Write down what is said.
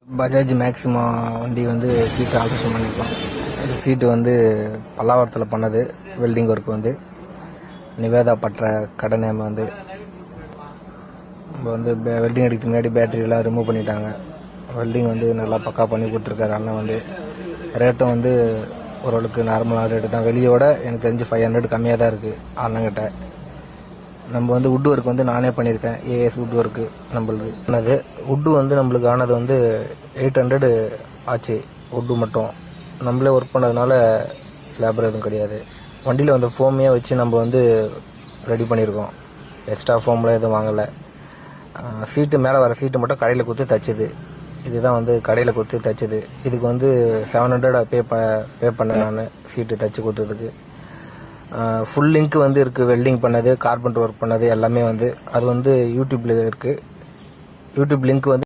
Bajaj maxima வண்டி வந்து சீட்டு alteration பண்ணியிருக்கோம். இந்த சீட்டு வந்து பல்லாவரத்தில் பண்ணது. வெல்டிங் ஒர்க் வந்து நிவேதா பற்ற கடை நேம் வந்து நம்ம வந்து வெல்டிங் அடிக்கிறதுக்கு முன்னாடி பேட்டரியெல்லாம் ரிமூவ் பண்ணிட்டாங்க. வெல்டிங் வந்து நல்லா பக்கா பண்ணி கொடுத்துருக்காரு அண்ணன் வந்து. ரேட்டும் வந்து ஓரளவுக்கு நார்மலான ரேட்டு தான். வெளியோட எனக்கு தெரிஞ்சு 500 கம்மியாக தான் இருக்குது அண்ணங்கிட்ட. நம்ம வந்து வுட் ஒர்க் வந்து நானே பண்ணியிருக்கேன். ஏஎஸ் வுட் ஒர்க்கு நம்மளுக்கு வுட்டு வந்து நம்மளுக்கு ஆனது வந்து 800 ஆச்சு. வுட்டு மட்டும் நம்மளே ஒர்க் பண்ணதுனால லேபர் எதுவும் கிடையாது. வண்டியில் வந்து ஃபோமே வச்சு நம்ம வந்து ரெடி பண்ணியிருக்கோம். எக்ஸ்ட்ரா ஃபோம்லாம் எதுவும் வாங்கலை. சீட்டு மேலே வர சீட்டு மட்டும் கடையில் கொடுத்து தைச்சது. இதுதான் வந்து கடையில் கொடுத்து தைச்சது. இதுக்கு வந்து 700 பே பண்ணேன் நான் சீட்டு தைச்சி கொடுத்ததுக்கு. ஃபுல் லிங்க் வந்து இருக்குது. வெல்டிங் பண்ணது, கார்பெண்டர் ஒர்க் பண்ணது எல்லாமே வந்து அது வந்து யூடியூப்பில் இருக்குது. யூடியூப் லிங்க் வந்து